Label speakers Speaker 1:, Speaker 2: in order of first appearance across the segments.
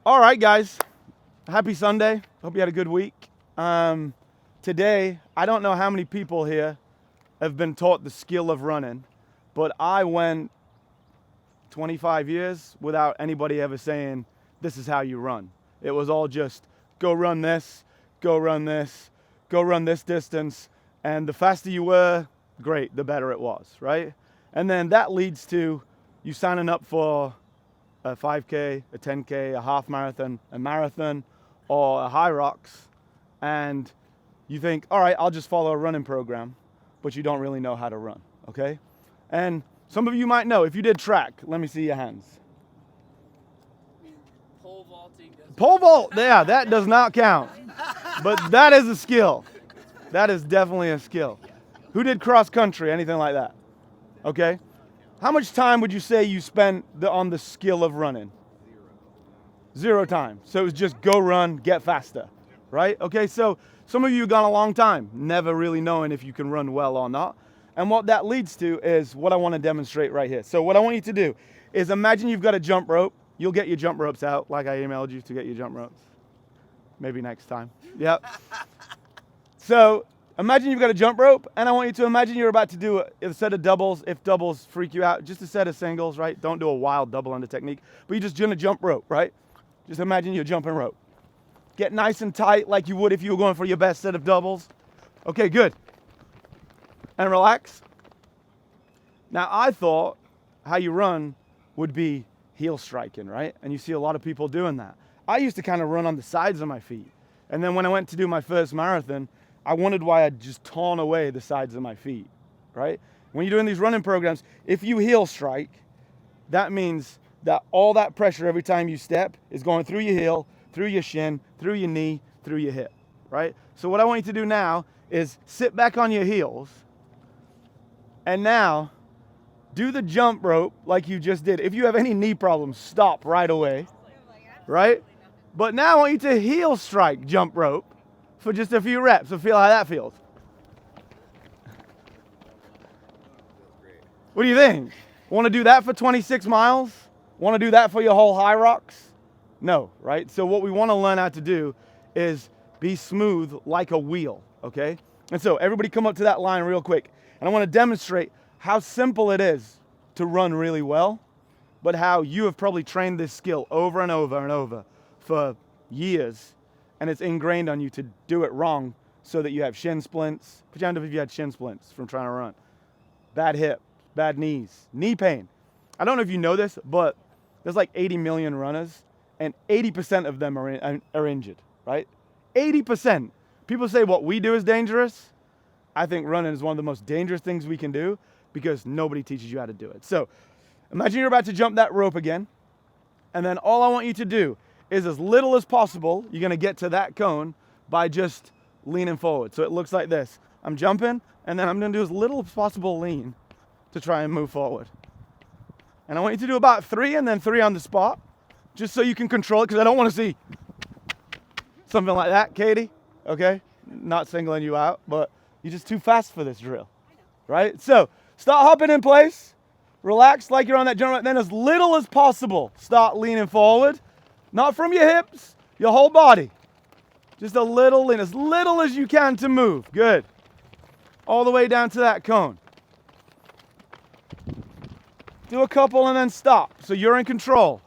Speaker 1: All right, guys. Happy Sunday. Hope you had a good week. Today, I don't know how many people here have been taught the skill of running, but I went 25 years without anybody ever saying, this is how you run. It was all just go run this, go run this, go run this distance. And the faster you were, great, the better it was, right? And then that leads to you signing up for a 5K, a 10K, a half marathon, a marathon, or a HYROX, and you think, all right, I'll just follow a running program, but you don't really know how to run, okay? And some of you might know, if you did track, let me see your hands.
Speaker 2: Pole vaulting.
Speaker 1: Pole vault, yeah, that does not count, but that is a skill. That is definitely a skill. Who did cross country, anything like that? Okay. How much time would you say you spent on the skill of running? Zero time. So it was just go run, get faster, right? Okay, so some of you have gone a long time, never really knowing if you can run well or not. And what that leads to is what I want to demonstrate right here. So what I want you to do is imagine you've got a jump rope. You'll get your jump ropes out like I emailed you to get your jump ropes. Maybe next time. Yep. So imagine you've got a jump rope, and I want you to imagine you're about to do a set of doubles. If doubles freak you out, just a set of singles, right? Don't do a wild double under technique, but you're just doing a jump rope, right? Just imagine you're jumping rope. Get nice and tight like you would if you were going for your best set of doubles. Okay, good. And relax. Now, I thought how you run would be heel striking, right? And you see a lot of people doing that. I used to kind of run on the sides of my feet. And then when I went to do my first marathon, I wondered why I'd just torn away the sides of my feet, right? When you're doing these running programs, if you heel strike, that means that all that pressure every time you step is going through your heel, through your shin, through your knee, through your hip, right? So what I want you to do now is sit back on your heels and now do the jump rope like you just did. If you have any knee problems, stop right away, right? But now I want you to heel strike jump rope for just a few reps. So feel how that feels. What do you think? Want to do that for 26 miles? Want to do that for your whole HYROX? No, right? So what we want to learn how to do is be smooth like a wheel, okay? And so everybody come up to that line real quick. And I want to demonstrate how simple it is to run really well, but how you have probably trained this skill over and over and over for years, and it's ingrained on you to do it wrong so that you have shin splints. Put your hand up if you had shin splints from trying to run. Bad hip, bad knees, knee pain. I don't know if you know this, but there's like 80 million runners, and 80% of them are injured, right? 80%. People say what we do is dangerous. I think running is one of the most dangerous things we can do because nobody teaches you how to do it. So imagine you're about to jump that rope again, and then all I want you to do is as little as possible, you're gonna get to that cone by just leaning forward. So it looks like this. I'm jumping, and then I'm gonna do as little as possible lean to try and move forward. And I want you to do about 3 and then 3 on the spot, just so you can control it, because I don't wanna see something like that, Katie, okay? Not singling you out, but you're just too fast for this drill, right? So start hopping in place, relax like you're on that jump rope, then as little as possible, start leaning forward. Not from your hips, your whole body. Just a little lean, as little as you can to move. Good. All the way down to that cone. Do a couple and then stop, so you're in control.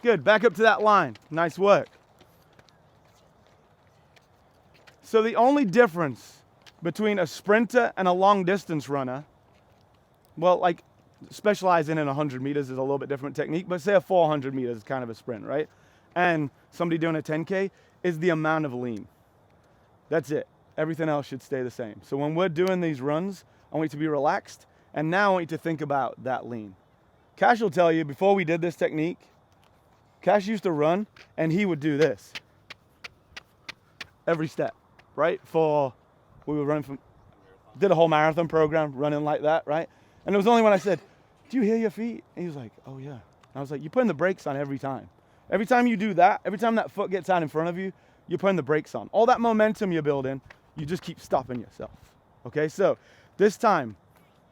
Speaker 1: Good, back up to that line. Nice work. So the only difference between a sprinter and a long distance runner, well, like specializing in 100 meters is a little bit different technique, but say a 400 meters is kind of a sprint, right? And somebody doing a 10K is the amount of lean. That's it. Everything else should stay the same. So when we're doing these runs, I want you to be relaxed, and now I want you to think about that lean. Cash will tell you, before we did this technique, Cash used to run, and he would do this every step, right? We would run did a whole marathon program running like that, right? And it was only when I said, do you hear your feet? And he was like, oh yeah. And I was like, you're putting the brakes on every time. Every time you do that, every time that foot gets out in front of you, you're putting the brakes on. All that momentum you're building, you just keep stopping yourself. Okay, so this time,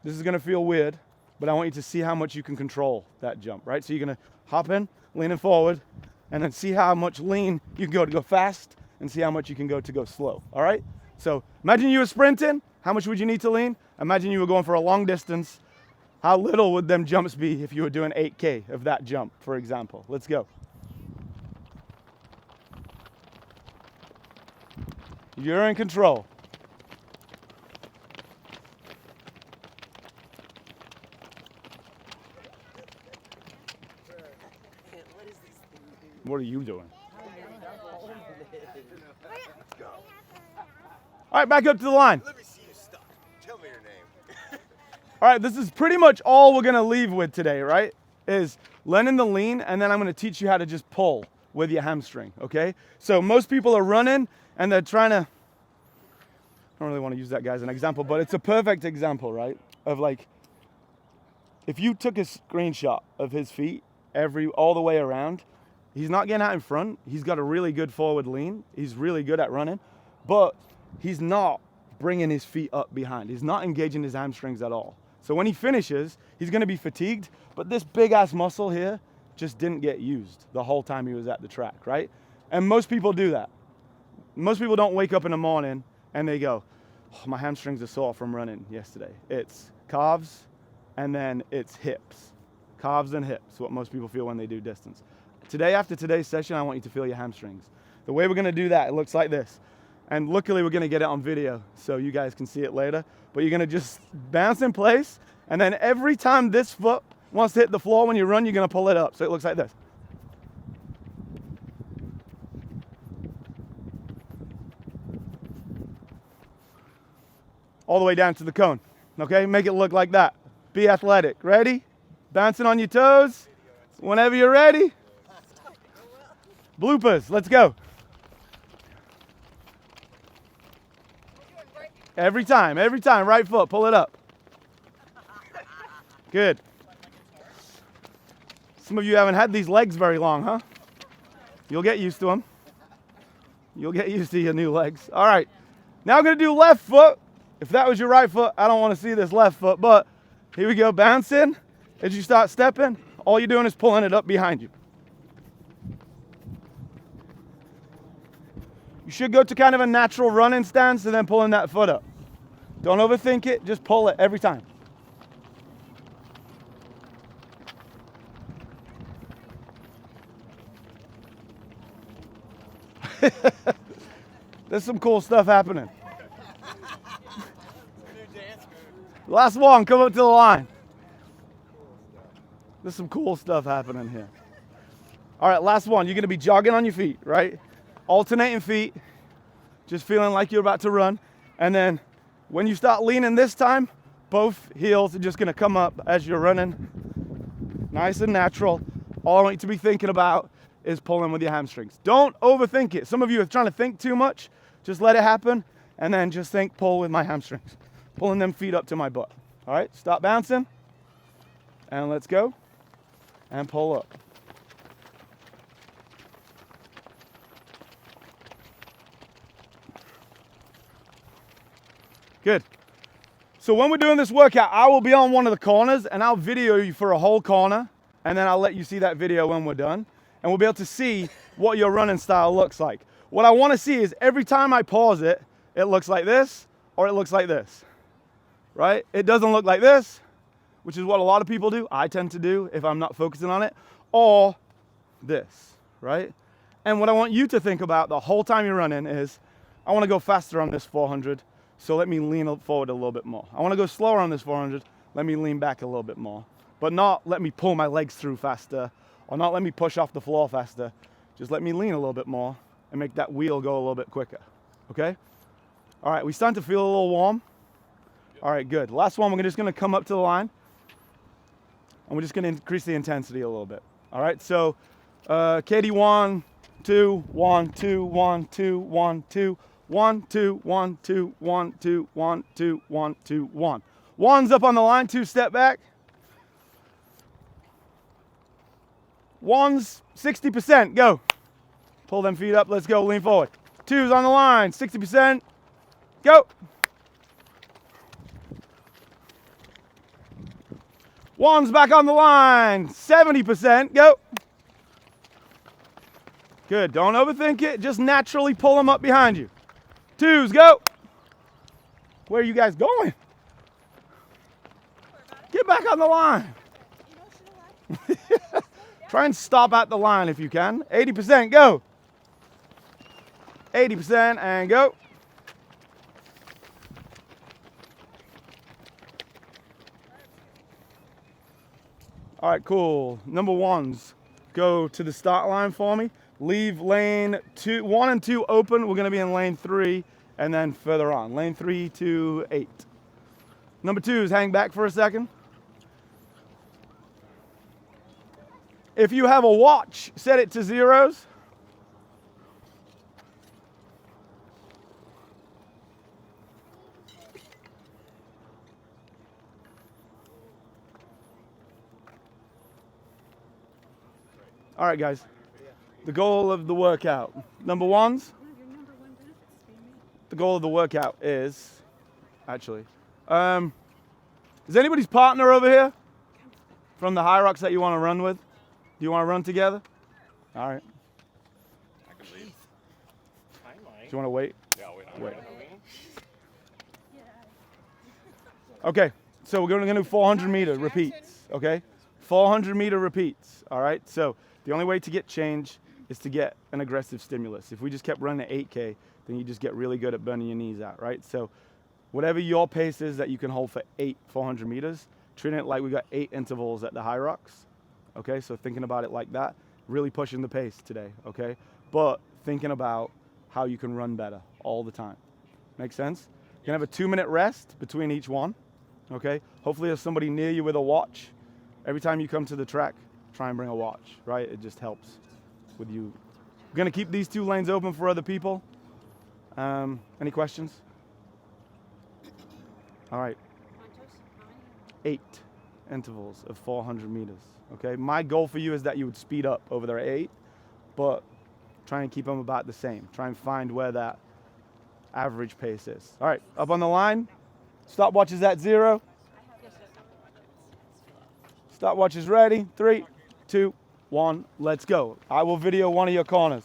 Speaker 1: this is gonna feel weird, but I want you to see how much you can control that jump, right? So you're gonna hop in, leaning forward, and then see how much lean you can go to go fast, and see how much you can go to go slow, all right? So imagine you were sprinting, how much would you need to lean? Imagine you were going for a long distance. How little would them jumps be if you were doing 8K of that jump, for example? Let's go. You're in control. What are you doing? All right, back up to the line.
Speaker 2: Let me see you stop. Tell me your name.
Speaker 1: All right, this is pretty much all we're gonna leave with today, right? Is learning the lean, and then I'm gonna teach you how to just pull with your hamstring, okay? So most people are running and they're trying to, I don't really want to use that guy as an example, but it's a perfect example, right? Of like, if you took a screenshot of his feet all the way around, he's not getting out in front. He's got a really good forward lean. He's really good at running, but he's not bringing his feet up behind. He's not engaging his hamstrings at all. So when he finishes, he's going to be fatigued, but this big ass muscle here just didn't get used the whole time he was at the track, right? And most people do that. Most people don't wake up in the morning and they go, oh, my hamstrings are sore from running yesterday. It's calves and then it's hips. Calves and hips, what most people feel when they do distance. Today, after today's session, I want you to feel your hamstrings. The way we're gonna do that, it looks like this. And luckily we're gonna get it on video so you guys can see it later. But you're gonna just bounce in place, and then every time this foot wants to hit the floor when you run, you're gonna pull it up. So it looks like this. All the way down to the cone, okay? Make it look like that. Be athletic. Ready? Bouncing on your toes. Whenever you're ready. Bloopers, let's go. Every time, right foot, pull it up. Good. Some of you haven't had these legs very long, huh? You'll get used to them. You'll get used to your new legs. All right, now I'm gonna do left foot. If that was your right foot, I don't wanna see this left foot, but here we go, bouncing. As you start stepping, all you're doing is pulling it up behind you. You should go to kind of a natural running stance and then pulling that foot up. Don't overthink it, just pull it every time. There's some cool stuff happening. Last one, come up to the line. There's some cool stuff happening here. All right, last one. You're gonna be jogging on your feet, right? Alternating feet, just feeling like you're about to run. And then when you start leaning this time, both heels are just gonna come up as you're running. Nice and natural. All I want you to be thinking about is pulling with your hamstrings. Don't overthink it. Some of you are trying to think too much. Just let it happen, and then just think, pull with my hamstrings. Pulling them feet up to my butt. All right, stop bouncing, and let's go, and pull up. Good. So when we're doing this workout, I will be on one of the corners, and I'll video you for a whole corner, and then I'll let you see that video when we're done, and we'll be able to see what your running style looks like. What I want to see is every time I pause it, it looks like this, or it looks like this. Right? It doesn't look like this, which is what a lot of people do. I tend to do if I'm not focusing on it, or this, right? And what I want you to think about the whole time you're running is, I want to go faster on this 400, so let me lean forward a little bit more. I want to go slower on this 400, let me lean back a little bit more. But not let me pull my legs through faster, or not let me push off the floor faster. Just let me lean a little bit more and make that wheel go a little bit quicker, okay? All right, we starting to feel a little warm. All right, good. Last one, we're just gonna come up to the line, and we're just gonna increase the intensity a little bit. All right, so Katie, 1, 2, 1, 2, 1, 2, 1, 2, 1, 2, 1, 2, 1, 2, 1, 2, 1, 2, 1. One's up on the line, 2 step back. One's 60%, go. Pull them feet up, let's go, lean forward. 2's on the line, 60%, go. Ones back on the line, 70%, go. Good, don't overthink it, just naturally pull them up behind you. Twos, go. Where are you guys going? Get back on the line. Try and stop at the line if you can. 80%, go. 80% and go. All right, cool. Number ones, go to the start line for me. Leave lane 1 and 2 open. We're gonna be in lane 3 and then further on. Lane 3 to 8. Number twos, hang back for a second. If you have a watch, set it to zeros. All right, guys. The goal of the workout. Number ones. The goal of the workout is, actually, is anybody's partner over here from the HYROX that you want to run with? Do you want to run together? All right.
Speaker 2: I can leave.
Speaker 1: Do you want to wait?
Speaker 2: Yeah,
Speaker 1: Wait. Okay, so we're going to do 400 meter repeats, okay? 400 meter repeats, all right? So the only way to get change is to get an aggressive stimulus. If we just kept running at 8K, then you just get really good at burning your knees out, right? So whatever your pace is that you can hold for 400 meters, treat it like we got 8 intervals at the HYROX, okay? So thinking about it like that, really pushing the pace today, okay? But thinking about how you can run better all the time. Make sense? You're gonna have a 2-minute rest between each one, okay? Hopefully there's somebody near you with a watch. Every time you come to the track, try and bring a watch, right? It just helps with you. We're gonna keep these 2 lanes open for other people. Any questions? All right. 8 intervals of 400 meters, okay? My goal for you is that you would speed up over there at 8, but try and keep them about the same. Try and find where that average pace is. All right, up on the line. Stopwatch is at 0. Stopwatch is ready. 3, 2, 1, let's go. I will video one of your corners.